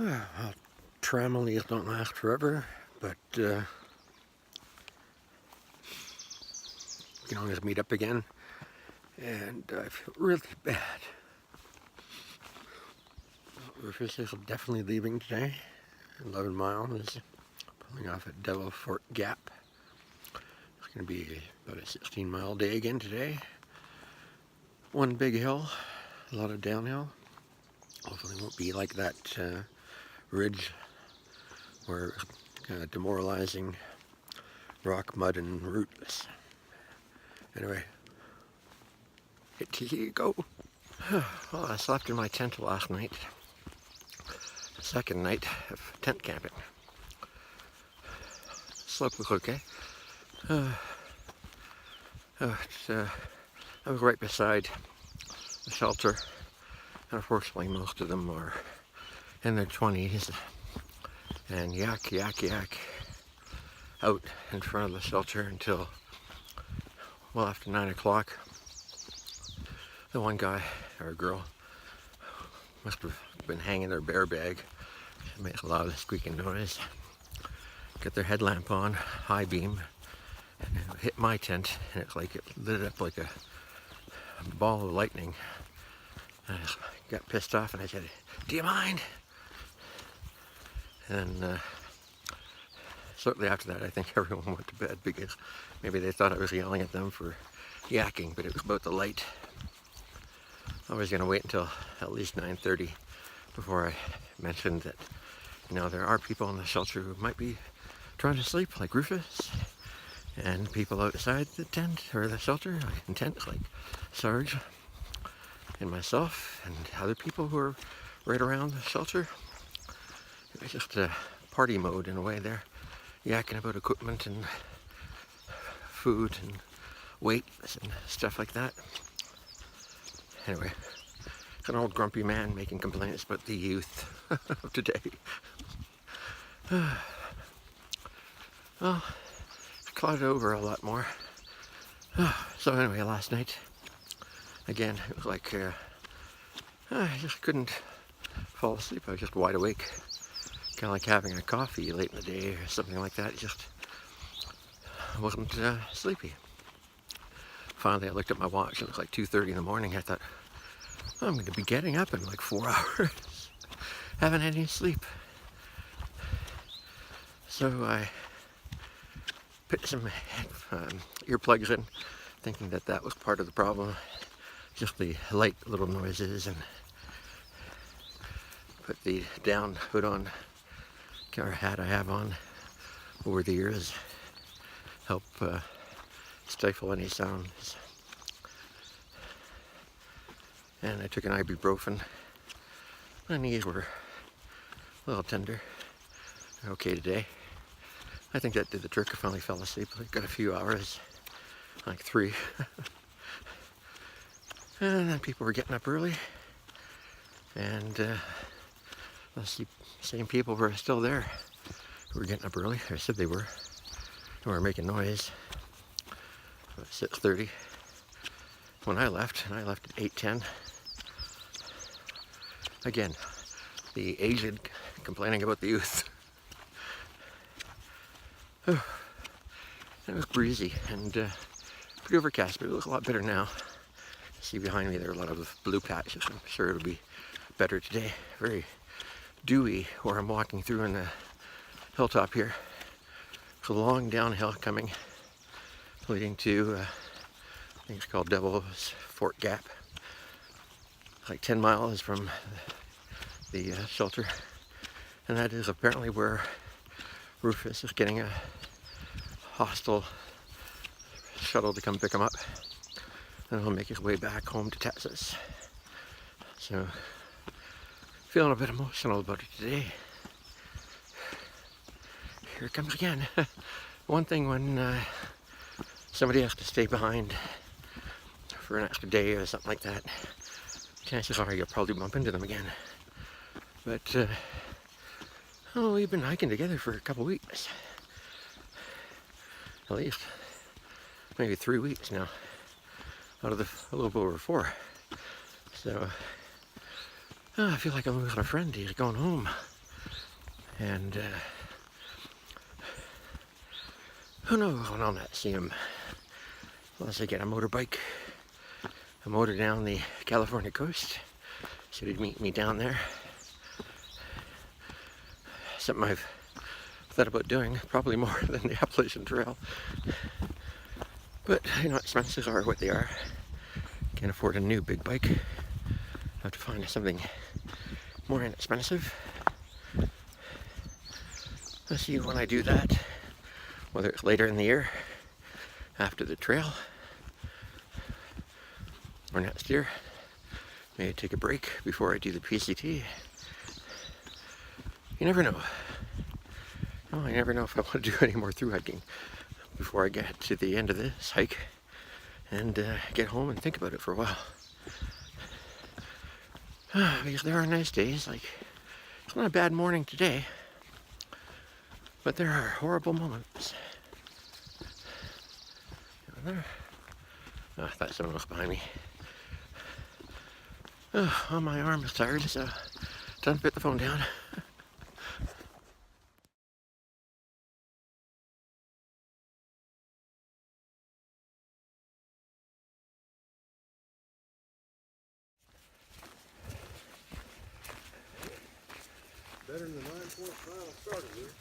Well, tramolies don't last forever, but we can always meet up again. And I feel really bad. Rufus is definitely leaving today. 11 miles, pulling off at Devil Fort Gap. It's going to be about a 16-mile day again today. One big hill, a lot of downhill. Hopefully it won't be like that ridge where kind of demoralizing rock, mud, and rootless. Anyway, here you go. Well, I slept in my tent last night. Second night of tent camping. Slept was okay. I was right beside the shelter, and unfortunately most of them are in their 20s and yak out in front of the shelter until well after 9 o'clock. The one guy or girl must have been hanging their bear bag. It makes a lot of squeaking noise. Get their headlamp on, high beam, and it hit my tent, and it's like it lit up like a ball of lightning. And I got pissed off, and I said, "Do you mind?" And shortly after that, I think everyone went to bed because maybe they thought I was yelling at them for yakking, but it was about the light. I was going to wait until at least 9:30 before I mentioned that, you know, there are people in the shelter who might be trying to sleep, like Rufus, and people outside the tent or the shelter in tents like Sarge and myself and other people who are right around the shelter. It was just a party mode in a way there, yakking about equipment and food and weights and stuff like that. Anyway, it's an old grumpy man making complaints about the youth of today. Well, it's clouded over a lot more. So anyway, last night, again, it was like I just couldn't fall asleep. I was just wide awake, kind of like having a coffee late in the day or something like that. Just wasn't sleepy. Finally, I looked at my watch and it was like 2:30 in the morning. I thought, oh, I'm going to be getting up in like 4 hours. Haven't had any sleep. So I put some earplugs in, thinking that that was part of the problem. Just the light little noises, and put the down hood on, or hat I have on over the ears, help stifle any sounds. And I took an ibuprofen. My knees were a little tender. They're okay today. I think that did the trick. I finally fell asleep. I got a few hours, like 3. And then people were getting up early. And the same people were still there who were getting up early. I said they were. They were making noise. About 6:30 when I left, and I left at 8:10. Again, the aged complaining about the youth. It was breezy and pretty overcast, but it looks a lot better now. See behind me there are a lot of blue patches. I'm sure it'll be better today. Very dewy where I'm walking through in the hilltop here. It's a long downhill coming, leading to I think it's called Devil's Fort Gap. Like 10 miles from the shelter, and that is apparently where Rufus is getting a hostile shuttle to come pick him up, and he'll make his way back home to Texas. So, feeling a bit emotional about it today. Here it comes again. One thing when somebody has to stay behind for an extra day or something like that, chances are you'll probably bump into them again. But, we've been hiking together for a couple weeks. At least. Maybe 3 weeks now. Out of a little bit over 4. So, I feel like I'm losing a friend. He's going home. And who knows when I'll not see him unless I get a motorbike, a motor down the California coast. Said he'd meet me down there. Something I've thought about doing, probably more than the Appalachian Trail. But, you know, expenses are what they are. Can't afford a new big bike. Have to find something more inexpensive. Let's see when I do that, whether it's later in the year, after the trail, or next year. Maybe take a break before I do the PCT. You never know. No, I never know if I want to do any more through hiking before I get to the end of this hike and get home and think about it for a while. Because there are nice days, like it's not a bad morning today, but there are horrible moments. There. Oh, I thought someone was behind me. Oh, my arm is tired, so time to put the phone down. Better than the 9.5 I started with.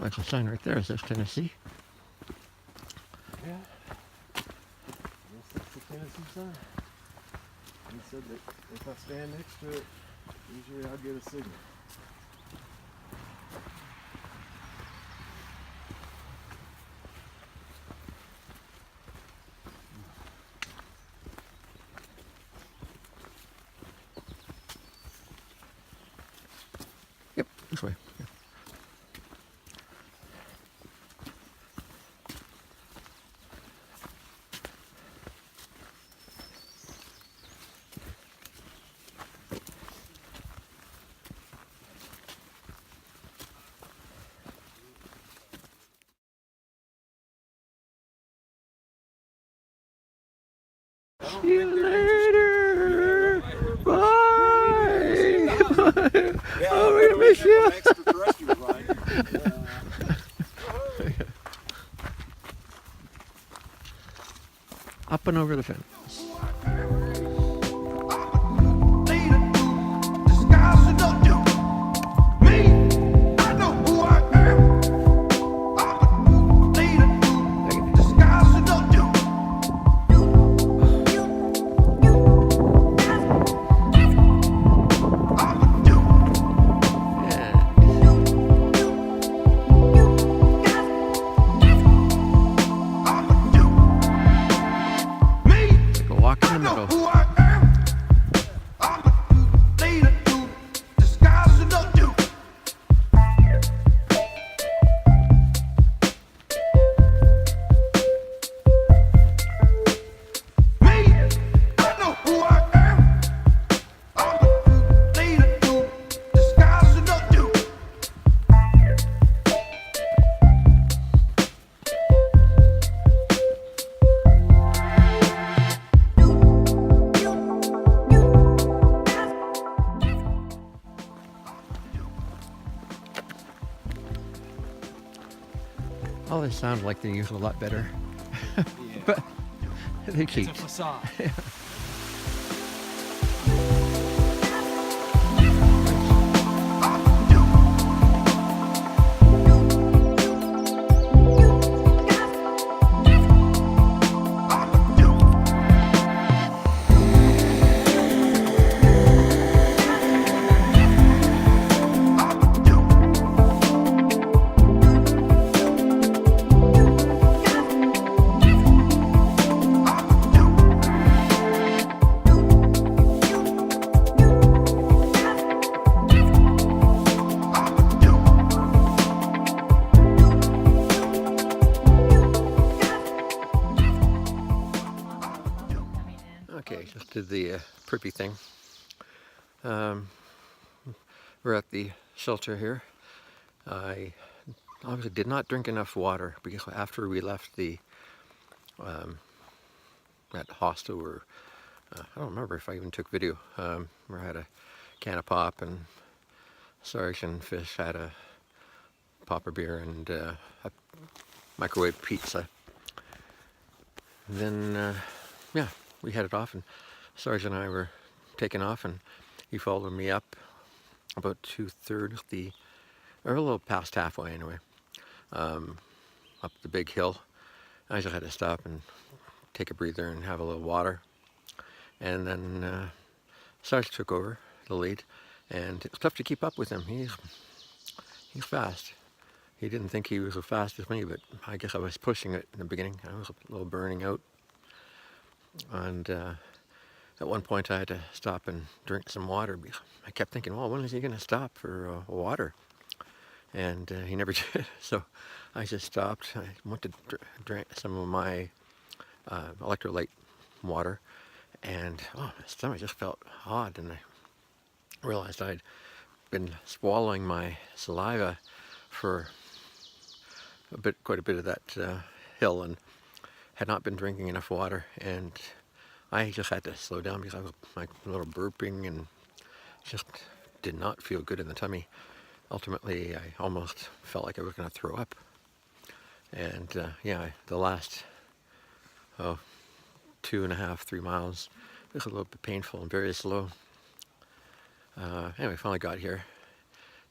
Like a sign right there, is this Tennessee? Yeah. Yes, that's the Tennessee sign. He said that if I stand next to it, usually I'll get a signal. Yep, this way. Yeah. See you later. Bye. Oh, we're gonna miss you. Up and over the fence. Walk in the middle. All this sounds like they use a lot better. Yeah. But they cheat. It's a facade. Okay, just did the prippy thing. We're at the shelter here. I obviously did not drink enough water because after we left the that hostel, where I don't remember if I even took video. We had a can of pop, and Sarge and Fish had a popper beer and a microwave pizza. And then yeah, we headed off, and Sarge and I were taking off, and he followed me up about 2/3 or a little past halfway anyway, up the big hill. I just had to stop and take a breather and have a little water. And then Sarge took over the lead, and it's tough to keep up with him. He's fast. He didn't think he was as fast as me, but I guess I was pushing it in the beginning. I was a little burning out. And at one point I had to stop and drink some water because I kept thinking, well, when is he going to stop for water? And he never did. So I just stopped. I went to drink some of my electrolyte water, and oh, my stomach just felt odd, and I realized I'd been swallowing my saliva for quite a bit of that hill, and had not been drinking enough water, and I just had to slow down because I was like a little burping and just did not feel good in the tummy. Ultimately, I almost felt like I was going to throw up. And yeah, the last 2.5, 3 miles was a little bit painful and very slow. Anyway, finally got here,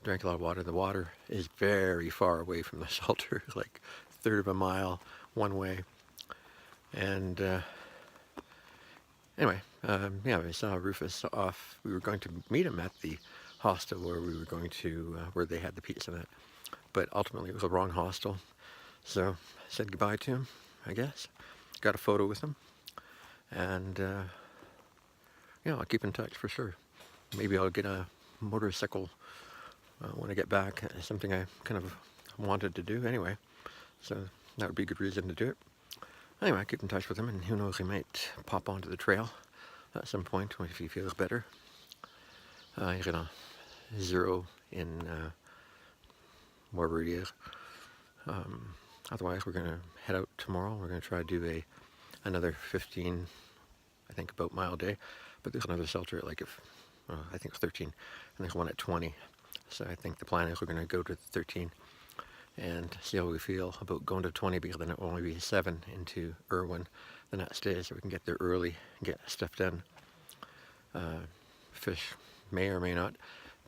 drank a lot of water. The water is very far away from the shelter, like 1/3 of a mile one way. And anyway, yeah, we saw Rufus off. We were going to meet him at the hostel where we were going to, where they had the pizza at. But ultimately it was the wrong hostel. So I said goodbye to him, I guess. Got a photo with him. And yeah, I'll keep in touch for sure. Maybe I'll get a motorcycle when I get back. Something I kind of wanted to do anyway. So that would be a good reason to do it. Anyway, I keep in touch with him, and who knows, he might pop onto the trail at some point if he feels better. He's gonna zero in wherever he is. Otherwise, we're gonna head out tomorrow. We're gonna try to do another 15 I think about mile a day. But there's another shelter at like, I think it's 13, and there's one at 20. So I think the plan is we're going to go to 13 and see how we feel about going to 20, because then it will only be 7 into Irwin the next day, so we can get there early and get stuff done. Fish may or may not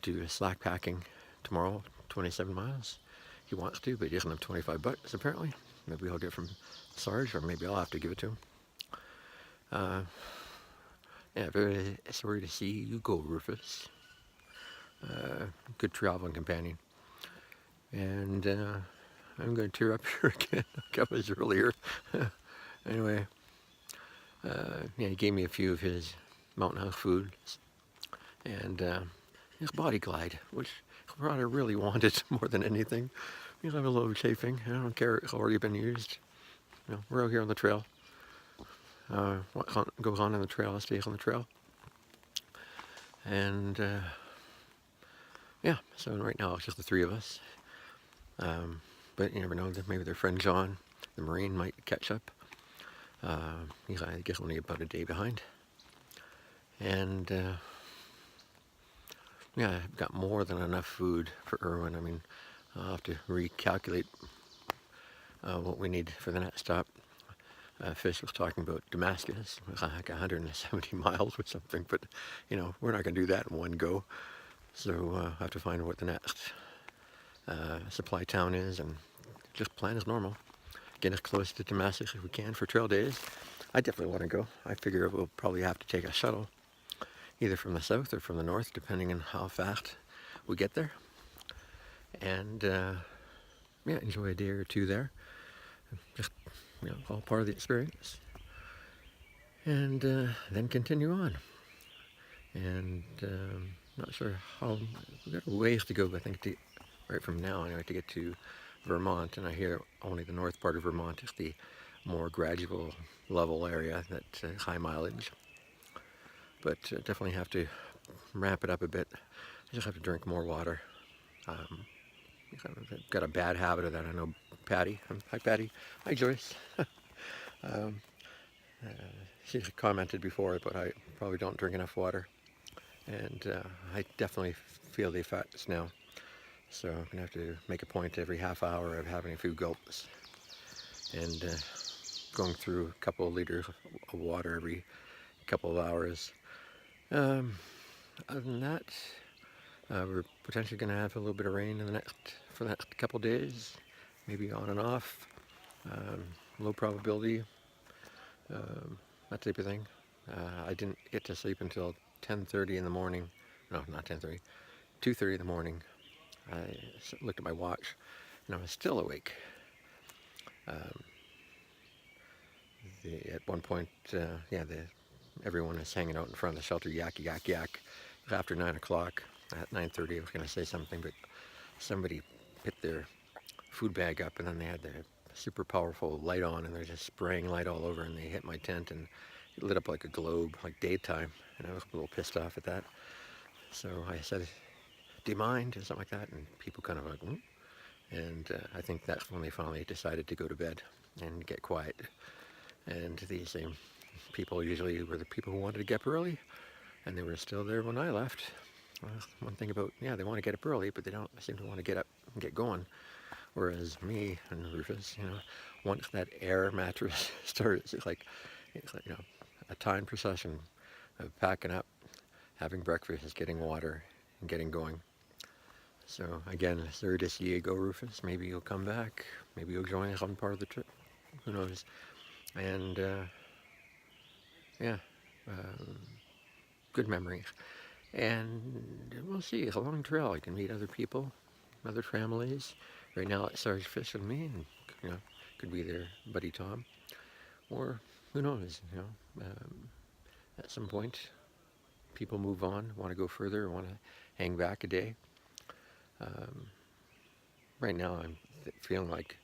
do slack packing tomorrow, 27 miles. He wants to, but he doesn't have 25 bucks apparently. Maybe I'll get it from Sarge, or maybe I'll have to give it to him. Yeah, very sorry to see you go, Rufus. Good traveling companion. And I'm going to tear up here again like I was earlier. Anyway, yeah, he gave me a few of his Mountain House foods and his Body Glide, which what I really wanted more than anything. He'll have a little chafing. I don't care, it's already been used. You know, we're out here on the trail. What goes on in the trail stays on the trail. And yeah, so right now it's just the 3 of us. But you never know, maybe their friend John, the Marine, might catch up. He's, I guess, only about a day behind. And yeah, I've got more than enough food for Irwin. I mean, I'll have to recalculate what we need for the next stop. Fish was talking about Damascus, like 170 miles or something, but you know, we're not going to do that in one go. So I'll have to find what the next supply town is, and just plan as normal. Get as close to Damascus as we can for trail days. I definitely want to go. I figure we'll probably have to take a shuttle, either from the south or from the north, depending on how fast we get there. And yeah, enjoy a day or 2 there. Just, you know, all part of the experience. And then continue on. And not sure how, we've got a ways to go, I think, right from now anyway, to get to Vermont. And I hear only the north part of Vermont is the more gradual level area that's high mileage. But definitely have to ramp it up a bit. I just have to drink more water. I've got a bad habit of that. I know Patty. Hi, Patty. Hi, Joyce. She commented before, but I probably don't drink enough water. And I definitely feel the effects now. So I'm going to have to make a point every half hour of having a few gulps. And going through a couple of liters of water every couple of hours. Other than that, we're potentially going to have a little bit of rain for the next couple of days, maybe on and off. Low probability, that type of thing. I didn't get to sleep until 10:30 in the morning. No, not 10:30. 2:30 in the morning. I looked at my watch, and I was still awake. At one point, yeah, everyone was hanging out in front of the shelter, yak, yak, yak. It was after 9 o'clock. At 9:30, I was going to say something, but somebody picked their food bag up, and then they had the super powerful light on, and they're just spraying light all over, and they hit my tent, and it lit up like a globe, like daytime, and I was a little pissed off at that. So I said, "Do you mind?" or something like that, and people kind of like, "Hmm?" And I think that's when they finally decided to go to bed and get quiet. And these same people usually were the people who wanted to get up early, and they were still there when I left. Well, one thing about, yeah, they want to get up early, but they don't seem to want to get up and get going. Whereas me and Rufus, you know, once that air mattress starts, it's like, you know, a time procession of packing up, having breakfast, getting water, and getting going. So again, sorry to see you go, Rufus. Maybe you'll come back. Maybe you'll join us on part of the trip. Who knows? And yeah, good memories. And we'll see. It's a long trail. I can meet other people, other families. Right now it's Sarge Fish and me, and you know, could be their buddy Tom, or who knows? You know, at some point, people move on, want to go further, want to hang back a day. Right now, I'm feeling like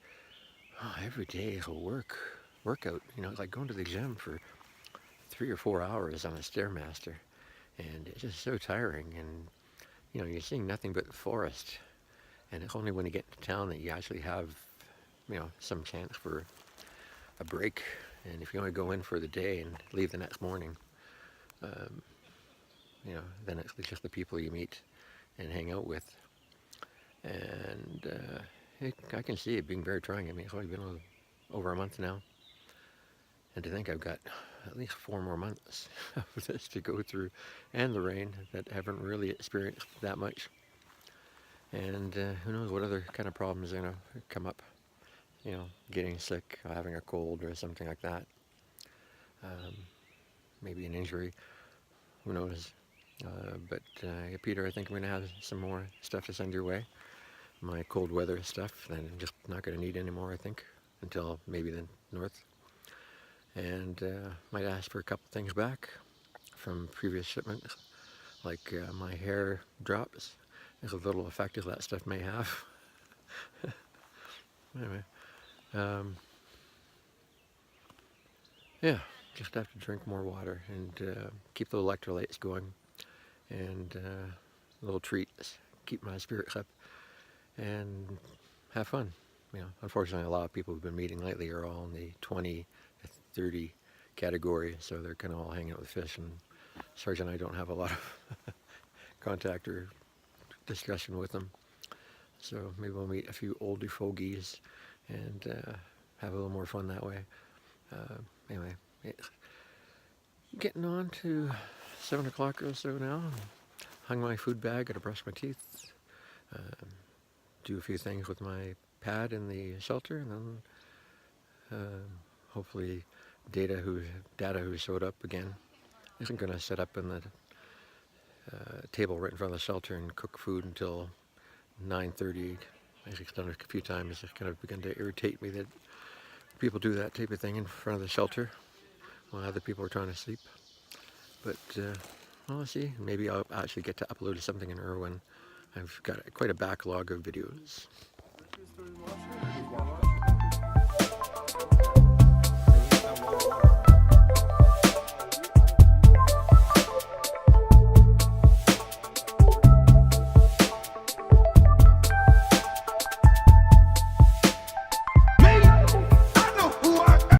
every day is a workout. You know, it's like going to the gym for 3 or 4 hours on a Stairmaster, and it's just so tiring. And you know, you're seeing nothing but the forest, and it's only when you get to town that you actually have, you know, some chance for a break. And if you only go in for the day and leave the next morning, you know, then it's just the people you meet and hang out with. And I can see it being very trying. I mean, it's only been over a month now. And to think I've got at least 4 more months of this to go through, and the rain that haven't really experienced that much. And who knows what other kind of problems are going to come up. You know, getting sick, having a cold or something like that. Maybe an injury, who knows. But yeah, Peter, I think I'm going to have some more stuff to send your way. My cold weather stuff that I'm just not going to need anymore, I think, until maybe the north. And might ask for a couple things back from previous shipments, like my hair drops, as little effect as that stuff may have. Anyway, yeah, just have to drink more water and keep the electrolytes going, and little treats, keep my spirits up, and have fun. You know, unfortunately, a lot of people who've been meeting lately are all in the 20 to 30 category, so they're kind of all hanging out with fish, and Sarge and I don't have a lot of contact or discussion with them. So maybe we'll meet a few oldie fogies and have a little more fun that way. Anyway, it's getting on to 7 o'clock or so now. Hung my food bag, gotta brush my teeth, do a few things with my pad in the shelter, and then hopefully Data, who showed up again, isn't going to sit up in the table right in front of the shelter and cook food until 9:30. I've done it a few times. It's kind of begun to irritate me that people do that type of thing in front of the shelter while other people are trying to sleep. But well, let's see. Maybe I'll actually get to upload something in Irwin. I've got quite a backlog of videos. Rufus started watching.